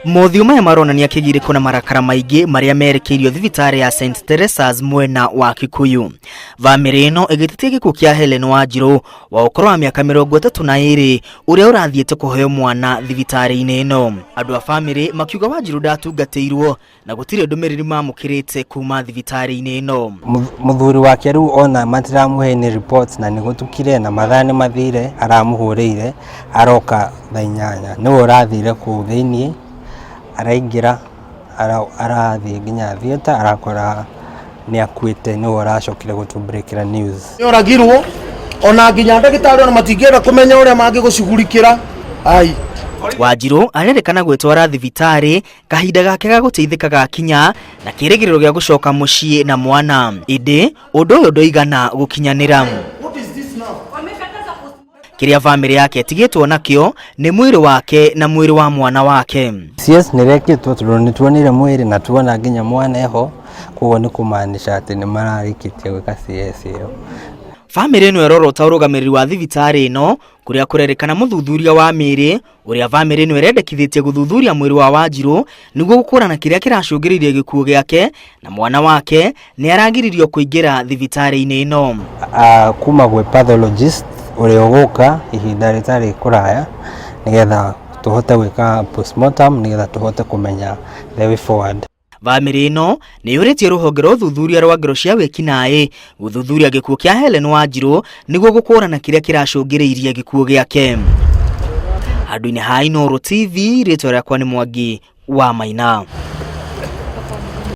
Mothiũ maya maronania kĩgirĩko na marakara maingĩ marĩa merekeirio thibitari ya St Teresa's mwena wa Kikuyu. Bamiri ĩno ĩgĩtetia gĩkuũ kĩa Helen Wanjiru wa ũkũrũ wa mĩaka 32 ũrĩa ũrathiĩte kũheo mwana thibitari-ini ĩno. Andũ a bamĩrĩ makiuga Wanjiru ndatungatĩirwo na gũtirĩ ndũmĩrĩri mamũkĩrĩte kuma thibitari-ini ĩno. Mũthuri wake rĩu ona matiramuhe reports na nĩgũtukire na mathane mathire aramuhũrĩire aroka thaa 8 nĩwe ũrathire kũu thĩinĩ araingira arathi nginya thieta arakora ni akuite ni uracokire gutubrekera news yoragirwo ona nginya ndagĩtarĩ ona matingĩenda kũmenya ũrĩa mangĩgũcugurikĩra ai. Wanjiru arerekana gwĩtwara thibitari kahinda gake ga gũteithĩka gakinya na kĩrĩgĩrĩro gĩa gũcoka mũciĩ na mwana. Ĩndĩ ũndũ ũyũ ndũigana gũkinyanĩra. Kiria bamĩrĩ yake tigĩtwo nakĩo nĩ mwĩrĩ wake na mwĩrĩ wa mwana wake. CS nĩrekĩtwo tondũ nĩtuonire mwĩrĩ na tuona nginya mwana eho, koguo nĩ kũmaanisha atĩ nĩ mararĩkĩtie gwĩka CS ĩyo. Bamĩrĩ ĩno ĩrorota ũrũgamĩrĩri wa thibitari ĩno kũrĩa kũrerĩkana mũthuthuria wa mĩĩrĩ ũrĩa bamĩrĩ ĩno ĩrendekithĩtie gũthuthuria mwĩrĩ wa Wanjiru nĩguo gũkũrana kĩrĩa kĩracũngĩrĩirie gĩkuũ gĩake na mwana wake nĩ aragiririo kũingĩra thibitari-ini ĩno. Kuma gwĩ pathologist ũrĩa ũgũka ihinda rĩtarĩ kũraya nĩgetha tũhote gwĩka postmortem nĩgetha tũhote kũmenya the way forward. Bamĩrĩ ĩno nĩ yũrĩtie rũhonge rwa ũthuthuria rwa ngero cia wĩkinaĩ gũthuthuria gĩkuũ kĩa Helen Wanjiru nĩguo gũkũrana kĩrĩa kĩracũngĩrĩirie gĩkuũ gĩake. Handũ-inĩ ha Inooro TV, rĩtwa rĩakwa nĩ Mwangi wa Maina.